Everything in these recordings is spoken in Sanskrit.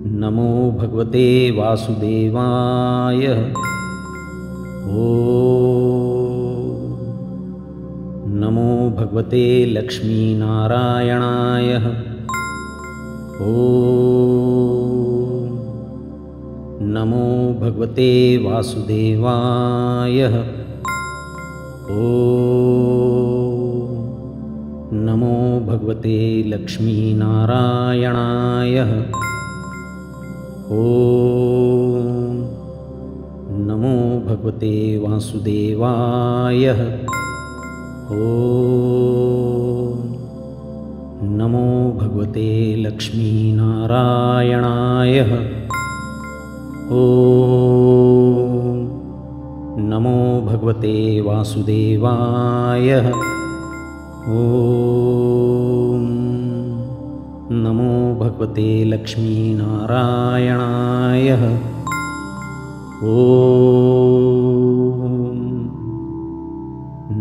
नमो भगवते वासुदेवाय। नमो भगवते लक्ष्मीनारायणाय। नमो भगवते वासुदेवाय। नमो भगवते लक्ष्मीनारायणाय। नमो भगवते वासुदेवाय। नमो भगवते लक्ष्मीनारायणाय। नमो भगवते वासुदेवाय। नमो भगवते लक्ष्मीनारायणाय।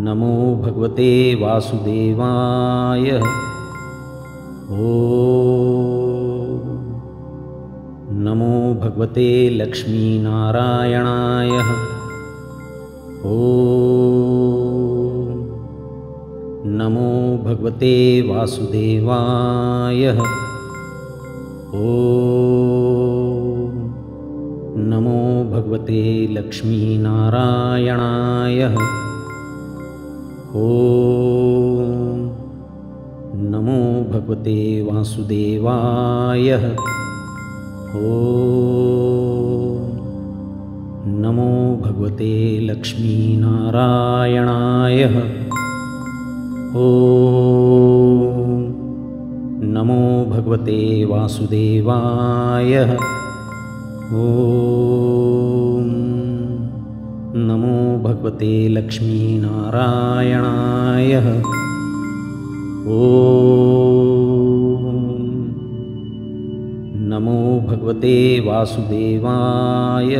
नमो भगवते वासुदेवाय। नमो भगवते लक्ष्मीनारायणाय। नमो भगवते वासुदेवाय। नमो भगवते लक्ष्मीनारायणाय। नमो भगवते वासुदेवाय। नमो भगवते लक्ष्मीनारायणाय। नमो भगवते वासुदेवाय। नमो भगवते लक्ष्मीनारायणाय। नमो भगवते वासुदेवाय।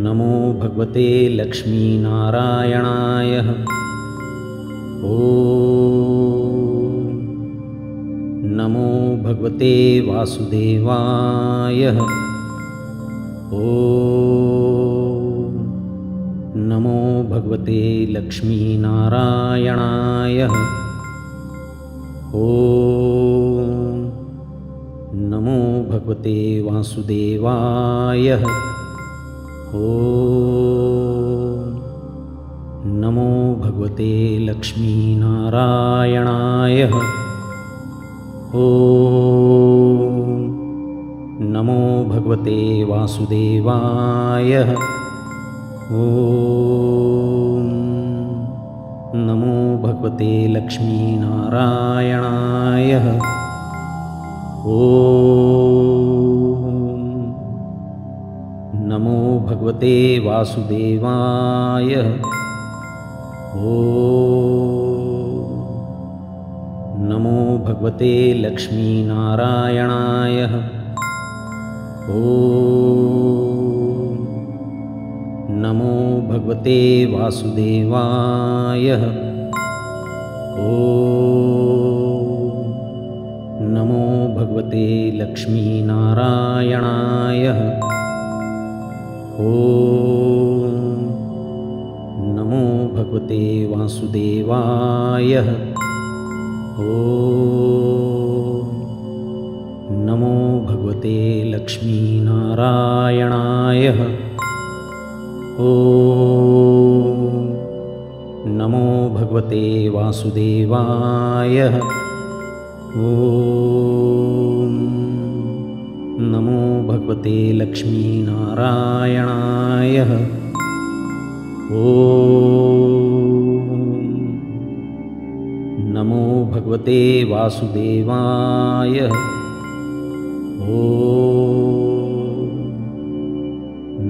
नमो भगवते लक्ष्मीनारायणाय। नमो भगवते वासुदेवाय। नमो भगवते लक्ष्मीनारायणाय। नमो भगवते वासुदेवाय। नमो भगवते लक्ष्मीनारायणाय। नमो भगवते वासुदेवाय। नमो भगवते लक्ष्मीनारायणाय। नमो भगवते वासुदेवाय। नमो भगवते लक्ष्मीनारायणाय। नमो भगवते वासुदेवाय। नमो भगवते लक्ष्मीनारायणाय। नमो भगवते वासुदेवाय। नमो भगवते लक्ष्मीनारायणाय। नमो भगवते वासुदेवाय। नमो भगवते लक्ष्मीनारायणाय। नमो भगवते वासुदेवाय।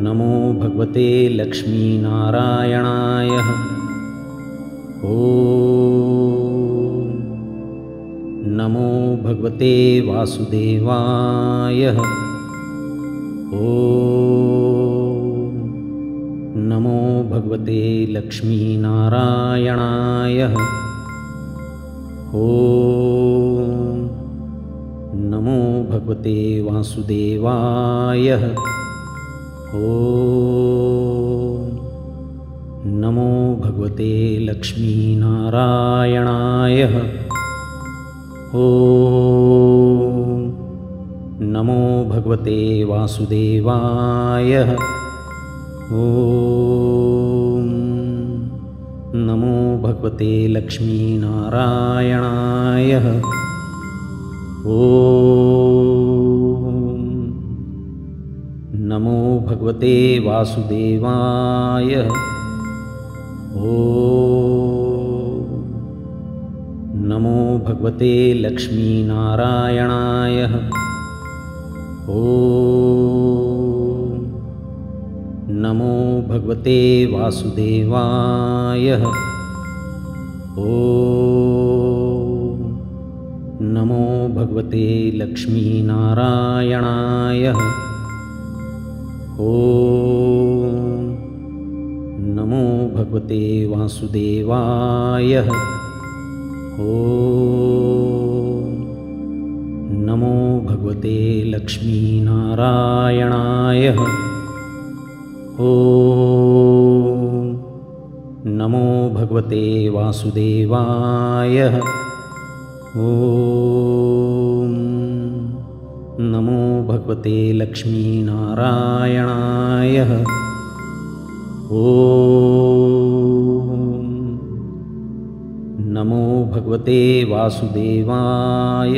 नमो भगवते लक्ष्मीनारायणाय। नमो भगवते वासुदेवाय। नमो भगवते लक्ष्मीनारायणाय। ॐ नमो भगवते वासुदेवाय। ॐ नमो भगवते लक्ष्मीनारायणाय। ॐ नमो भगवते वासुदेवाय। ॐ नमो भगवते लक्ष्मीनारायणाय। ॐ नमो भगवते वासुदेवाय। ॐ नमो भगवते लक्ष्मीनारायणाय। ॐ नमो भगवते वासुदेवाय। ॐ नमो भगवते लक्ष्मीनारायणाय। ॐ नमो भगवते वासुदेवाय। ॐ नमो भगवते लक्ष्मीनारायणाय। ॐ नमो भगवते वासुदेवाय। ॐ नमो भगवते लक्ष्मीनारायणाय। ॐ नमो भगवते वासुदेवाय।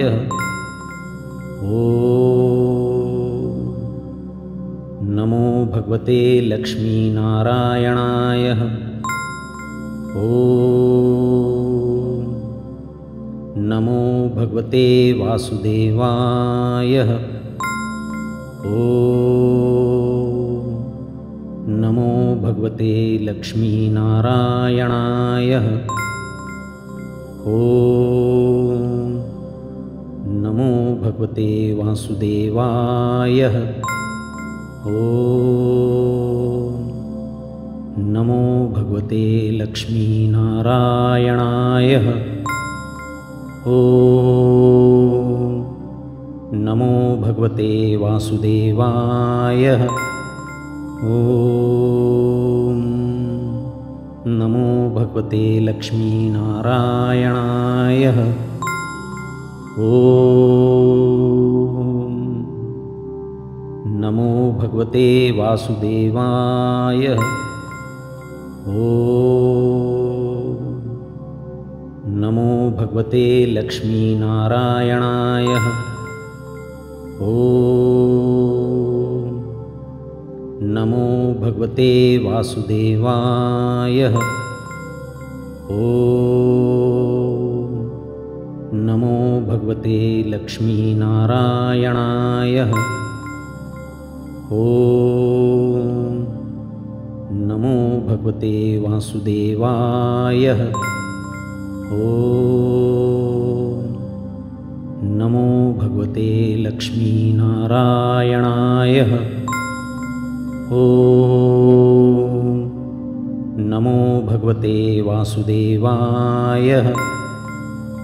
ॐ नमो भगवते लक्ष्मीनारायणाय। ॐ नमो भगवते वासुदेवाय। ॐ नमो भगवते लक्ष्मीनारायणाय। ॐ नमो भगवते वासुदेवाय। ॐ नमो भगवते लक्ष्मीनारायणाय। ॐ नमो भगवते वासुदेवाय। ॐ नमो भगवते लक्ष्मीनारायणाय। ॐ नमो भगवते वासुदेवाय। ॐ नमो भगवते लक्ष्मीनारायणाय। ॐ नमो भगवते वासुदेवाय। ॐ नमो भगवते लक्ष्मीनारायणाय। ॐ नमो भगवते वासुदेवाय। ॐ नमो भगवते लक्ष्मीनारायणाय। ॐ नमो भगवते वासुदेवाय।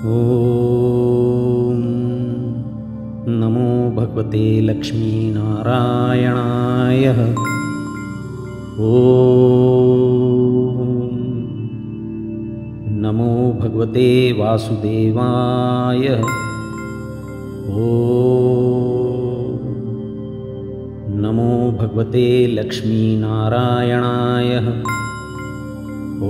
ॐ नमो भगवते लक्ष्मीनारायणाय। ॐ नमो भगवते वासुदेवाय। ॐ नमो भगवते लक्ष्मीनारायणाय। ॐ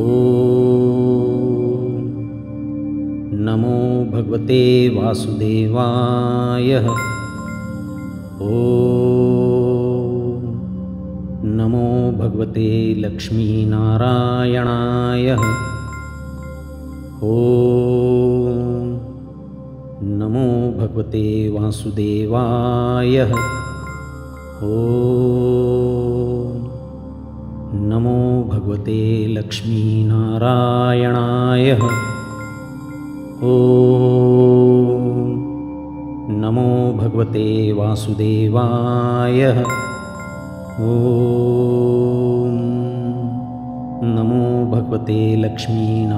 नमो भगवते वासुदेवाय। ॐ नमो भगवते लक्ष्मीनारायणाय। ॐ नमो भगवते वासुदेवाय। ॐ नमो भगवते लक्ष्मीनारायणाय। ॐ नमो भगवते वासुदेवाय। ॐ नमो भगवते लक्ष्मीनारायणाय।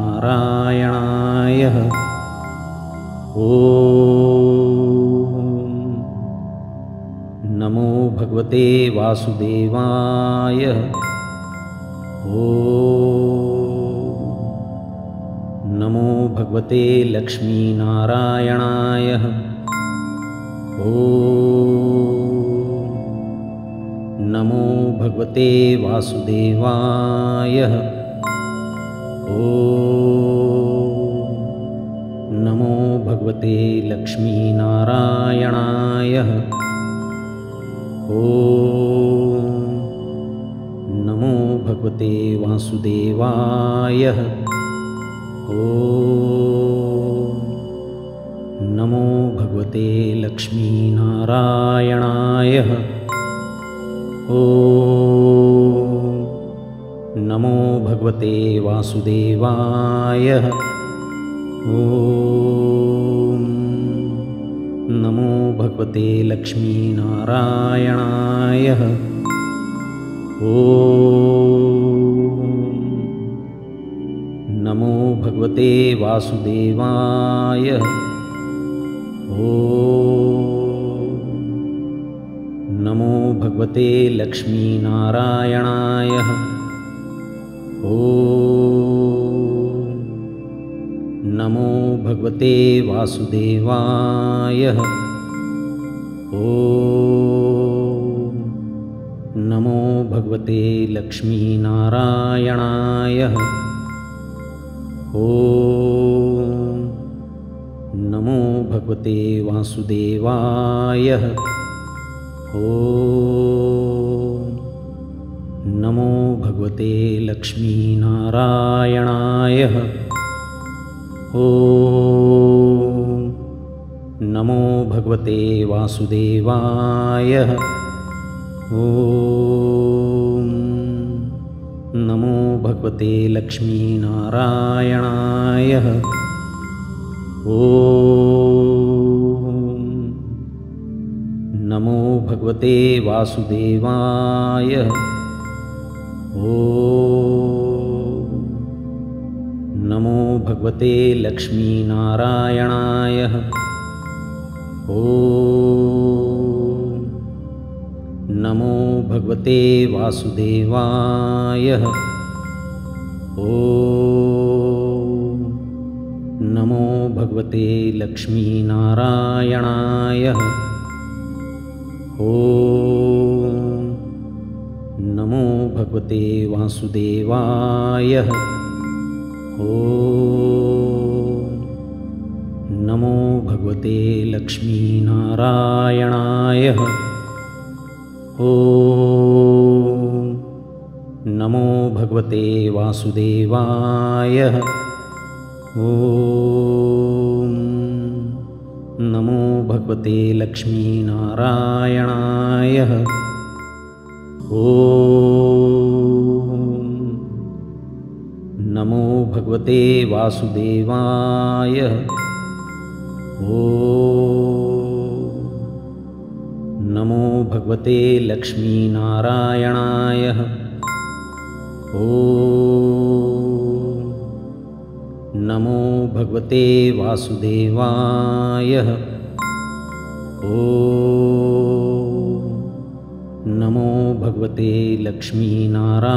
ॐ नमो भगवते वासुदेवाय। ॐ नमो भगवते लक्ष्मीनारायणाय। ॐ नमो भगवते वासुदेवाय। ॐ नमो भगवते लक्ष्मीनारायणाय। ॐ नमो भगवते वासुदेवाय। ॐ नमो भगवते लक्ष्मीनारायणाय। ॐ नमो भगवते वासुदेवाय। ॐ नमो भगवते लक्ष्मीनारायणाय। ॐ नमो भगवते वासुदेवाय। ॐ नमो भगवते लक्ष्मीनारायणाय। ॐ नमो भगवते वासुदेवाय। ॐ नमो भगवते लक्ष्मीनारायणाय। ॐ नमो भगवते वासुदेवाय। ॐ नमो भगवते लक्ष्मीनारायणाय। ॐ नमो भगवते वासुदेवाय। ॐ नमो भगवते लक्ष्मीनारायणाय। ॐ नमो भगवते वासुदेवाय। ॐ नमो भगवते लक्ष्मीनारायणाय। ॐ नमो भगवते वासुदेवाय। ॐ नमो भगवते लक्ष्मीनारायणाय। ॐ नमो भगवते वासुदेवाय। ॐ नमो भगवते लक्ष्मीनारायणाय। ॐ नमो भगवते वासुदेवाय। ॐ नमो भगवते लक्ष्मीनारायणाय। ॐ नमो भगवते वासुदेवाय। ॐ नमो भगवते लक्ष्मीनारायणाय। ॐ नमो भगवते वासुदेवाय। ॐ नमो भगवते लक्ष्मीनारायणाय।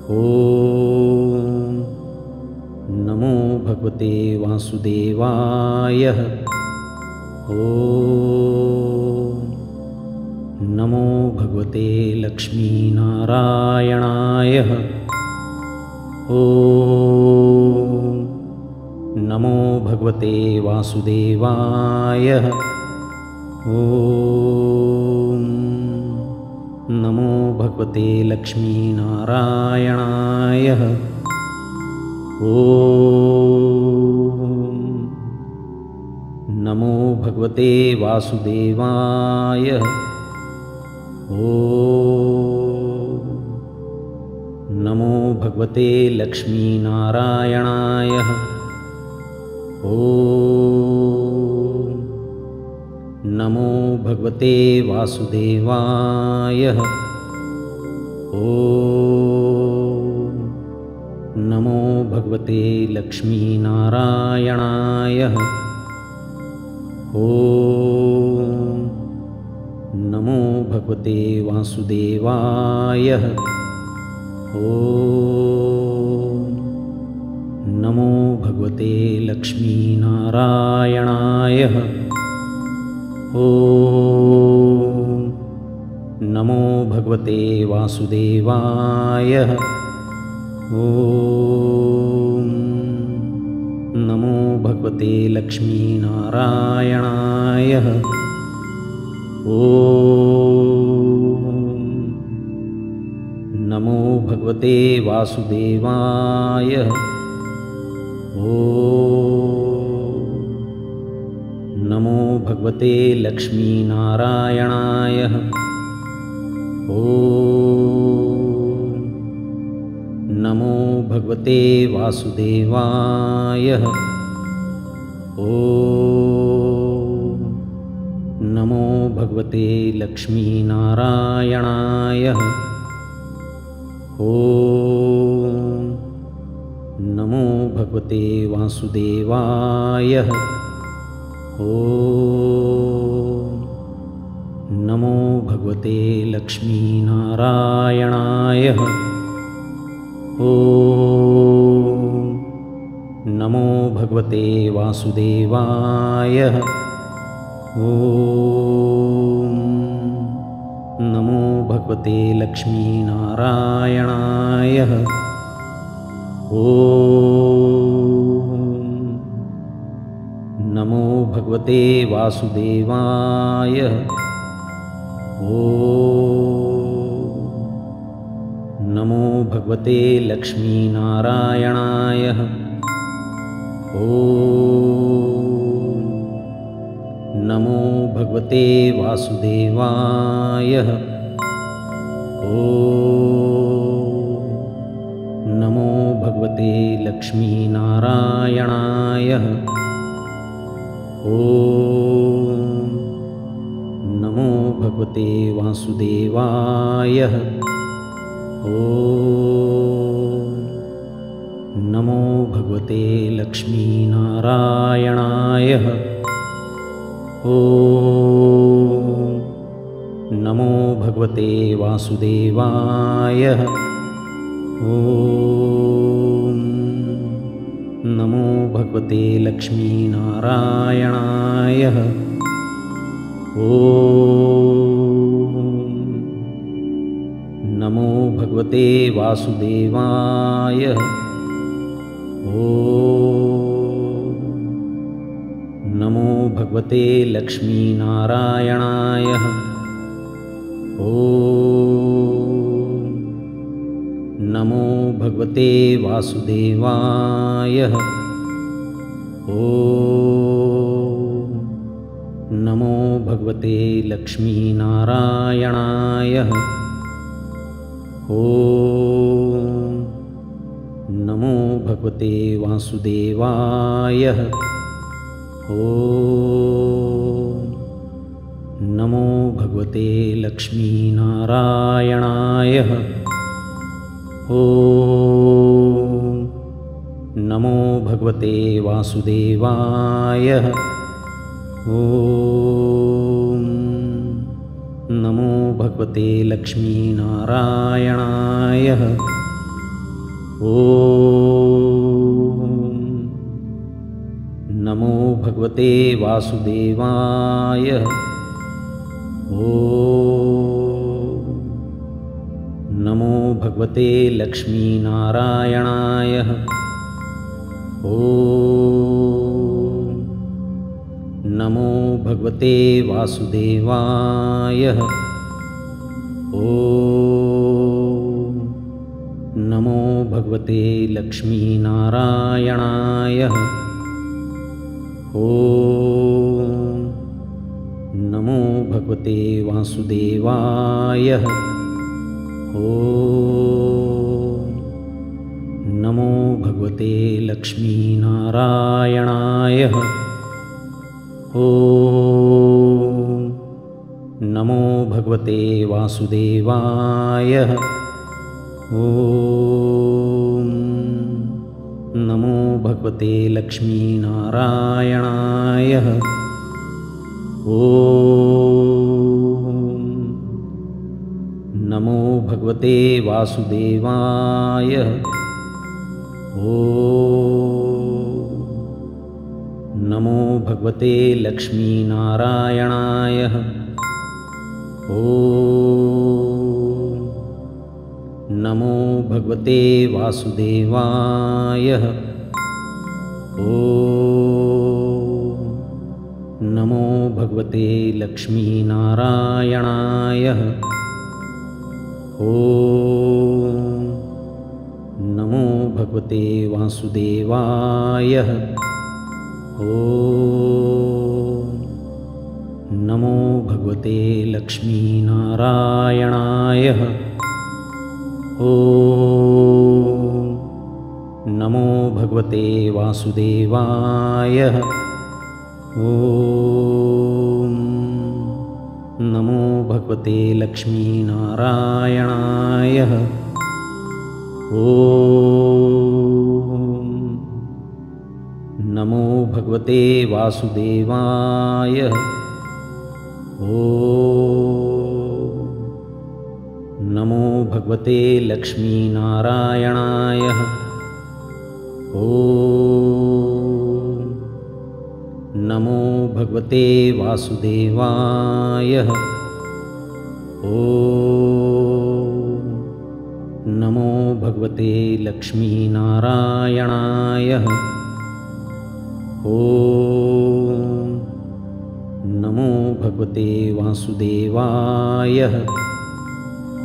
ॐ नमो भगवते वासुदेवाय। ॐ नमो भगवते लक्ष्मीनारायणाय। ॐ नमो भगवते वासुदेवाय। ॐ नमो भगवते लक्ष्मीनारायणाय। ॐ नमो भगवते वासुदेवाय। ॐ नमो भगवते लक्ष्मीनारायणाय। ॐ नमो भगवते वासुदेवाय। ॐ नमो भगवते लक्ष्मीनारायणाय। ॐ नमो भगवते वासुदेवाय। ॐ नमो भगवते लक्ष्मीनारायणाय। ॐ नमो भगवते वासुदेवाय। ॐ नमो भगवते लक्ष्मीनारायणाय। ॐ नमो भगवते वासुदेवाय। ॐ नमो भगवते लक्ष्मीनारायणाय। ॐ नमो भगवते वासुदेवाय। ॐ नमो भगवते लक्ष्मीनारायणाय। ॐ नमो भगवते वासुदेवाय। ॐ नमो भगवते लक्ष्मीनारायणाय। ॐ नमो भगवते वासुदेवाय। ॐ नमो भगवते लक्ष्मीनारायणाय। ॐ नमो भगवते वासुदेवाय। ॐ नमो भगवते लक्ष्मीनारायणाय। ॐ नमो भगवते वासुदेवाय। ॐ नमो भगवते लक्ष्मीनारायणाय। ॐ नमो भगवते वासुदेवाय। ॐ नमो भगवते लक्ष्मीनारायणाय। ॐ नमो भगवते वासुदेवाय। ॐ नमो भगवते लक्ष्मीनारायणाय। ॐ नमो भगवते वासुदेवाय। ॐ नमो भगवते लक्ष्मीनारायणाय। ॐ नमो भगवते वासुदेवाय। ॐ नमो भगवते लक्ष्मीनारायणाय। ॐ नमो भगवते वासुदेवाय। ॐ नमो भगवते लक्ष्मीनारायणाय। ॐ नमो भगवते वासुदेवाय। ॐ नमो भगवते लक्ष्मीनारायणाय। ॐ नमो भगवते वासुदेवाय। ॐ नमो भगवते लक्ष्मीनारायणाय। ॐ नमो भगवते वासुदेवाय। ॐ नमो भगवते लक्ष्मीनारायणाय। ॐ नमो भगवते वासुदेवाय। ॐ नमो भगवते लक्ष्मीनारायणाय। ॐ नमो भगवते वासुदेवाय। ॐ नमो भगवते लक्ष्मीनारायणाय। ॐ नमो भगवते वासुदेवाय। ॐ नमो भगवते लक्ष्मीनारायणाय। ॐ नमो भगवते वासुदेवाय। ॐ नमो भगवते लक्ष्मीनारायणाय। ॐ नमो भगवते वासुदेवाय। ॐ नमो भगवते लक्ष्मीनारायणाय। ॐ नमो भगवते वासुदेवाय। ॐ नमो भगवते लक्ष्मीनारायणाय। ॐ नमो भगवते वासुदेवाय। ॐ नमो भगवते लक्ष्मीनारायणाय। ॐ नमो भगवते वासुदेवाय। ॐ नमो भगवते लक्ष्मीनारायणाय। ॐ नमो भगवते वासुदेवाय।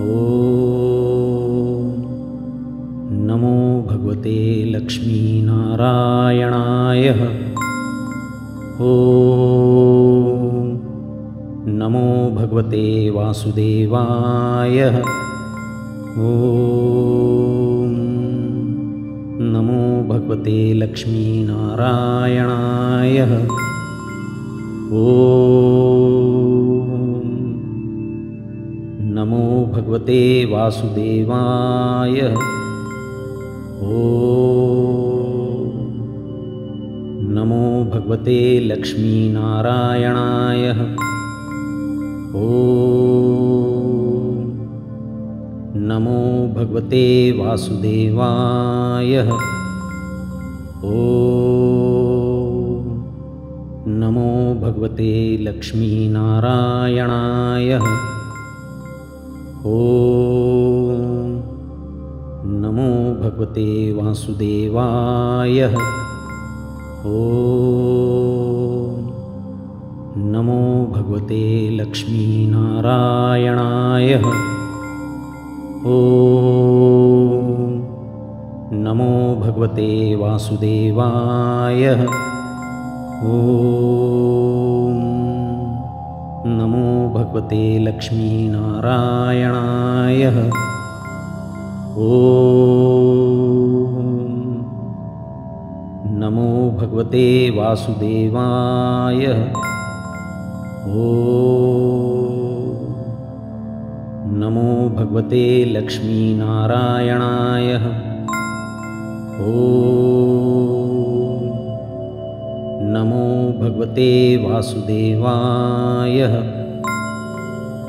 ॐ नमो भगवते लक्ष्मीनारायणाय। ॐ नमो भगवते वासुदेवाय। ॐ नमो भगवते लक्ष्मीनारायणाय। ॐ नमो भगवते वासुदेवाय। ॐ नमो भगवते लक्ष्मीनारायणाय। ॐ नमो भगवते वासुदेवाय। ॐ नमो भगवते लक्ष्मीनारायणाय। ॐ नमो भगवते वासुदेवाय। ॐ नमो भगवते लक्ष्मीनारायणाय। ॐ नमो भगवते वासुदेवाय। ॐ नमो भगवते लक्ष्मीनारायणाय। ॐ नमो भगवते वासुदेवाय। ॐ नमो भगवते लक्ष्मीनारायणाय। ॐ नमो भगवते वासुदेवाय।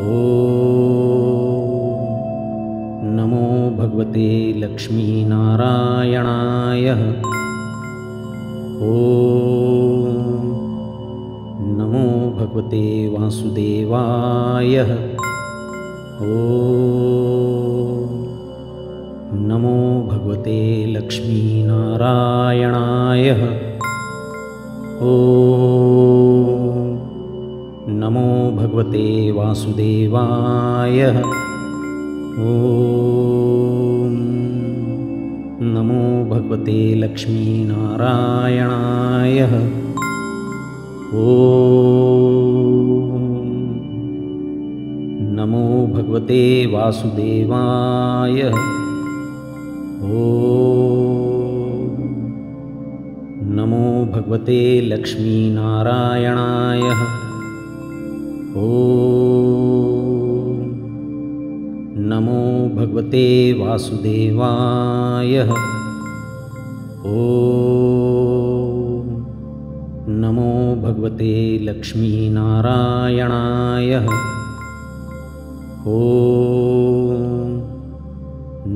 ॐ नमो भगवते लक्ष्मीनारायणाय। ॐ नमो भगवते वासुदेवाय। ॐ नमो भगवते लक्ष्मीनारायणाय। ॐ नमो भगवते वासुदेवाय। ॐ नमो भगवते लक्ष्मीनारायणाय। ॐ नमो भगवते वासुदेवाय। ॐ नमो भगवते लक्ष्मीनारायणाय। ॐ नमो भगवते वासुदेवाय। नमो भगवते लक्ष्मीनारायणाय।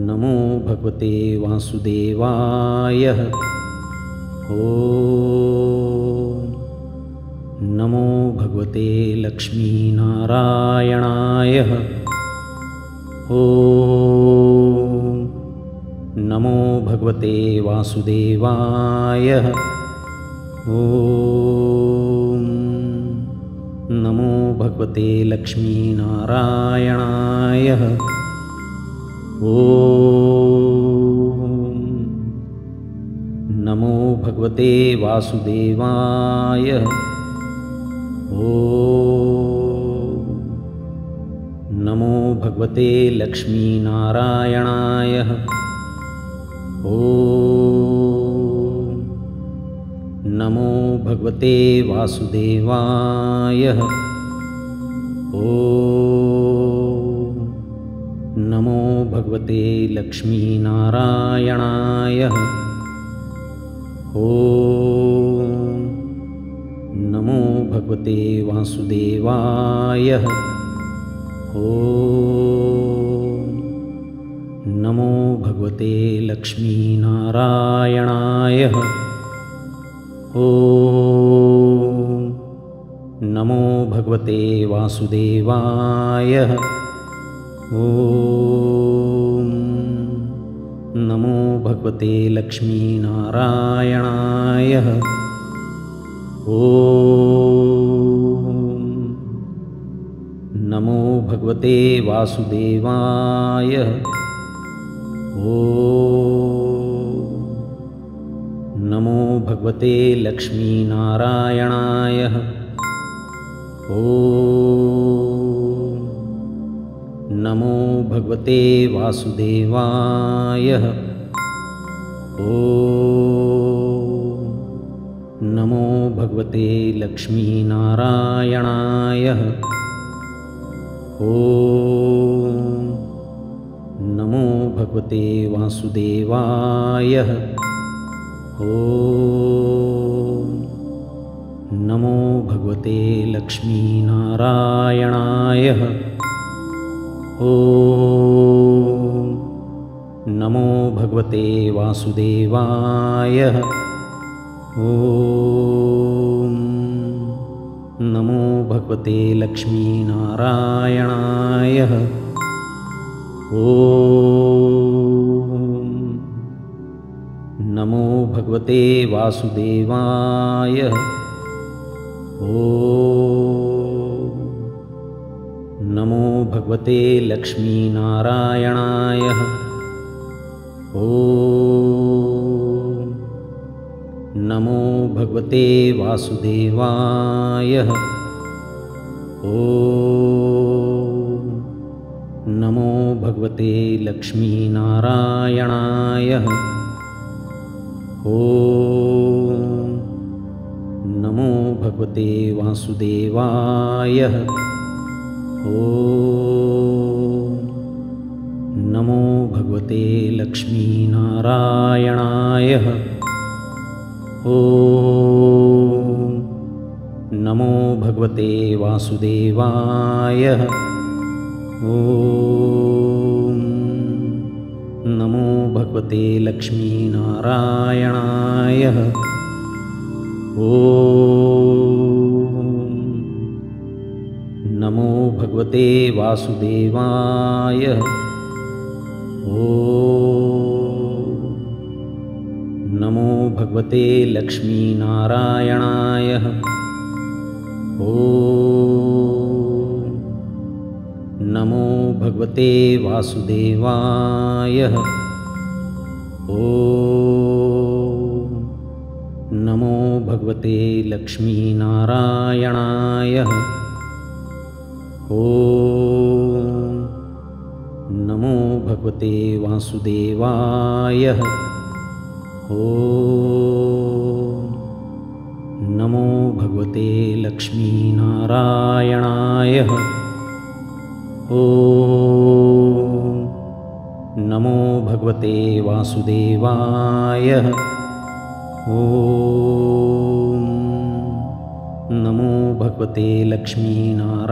नमो भगवते वासुदेवाय। नमो भगवते लक्ष्मीनारायणाय। नमो भगवते वासुदेवाय। नमो भगवते लक्ष्मीनारायणाय। नमो भगवते वासुदेवाय। नमो भगवते लक्ष्मीनारायणाय। नमो भगवते वासुदेवाय। नमो भगवते लक्ष्मीनारायणाय। नमो भगवते वासुदेवाय। नमो भगवते लक्ष्मीनारायणाय। नमो भगवते वासुदेवाय। नमो भगवते लक्ष्मीनारायणाय। नमो भगवते वासुदेवाय। नमो भगवते लक्ष्मीनारायणाय। नमो भगवते वासुदेवाय। नमो भगवते लक्ष्मीनारायणाय। नमो भगवते वासुदेवाय। नमो भगवते लक्ष्मीनारायणाय। नमो भगवते वासुदेवाय। नमो भगवते लक्ष्मीनारायणाय। नमो भगवते वासुदेवाय। नमो भगवते लक्ष्मीनारायणाय। नमो भगवते वासुदेवाय। नमो भगवते लक्ष्मीनारायणाय। नमो भगवते वासुदेवाय। नमो भगवते लक्ष्मीनारायणाय। नमो भगवते वासुदेवाय। नमो भगवते लक्ष्मीनारायणाय। नमो भगवते वासुदेवाय। नमो भगवते लक्ष्मीनारायणाय। नमो भगवते वासुदेवाय। नमो भगवते लक्ष्मीनारायणाय। नमो भगवते वासुदेवाय। नमो भगवते लक्ष्मीनारायणाय। नमो भगवते वासुदेवाय। ॐ नमो भगवते लक्ष्मीनारायणाय।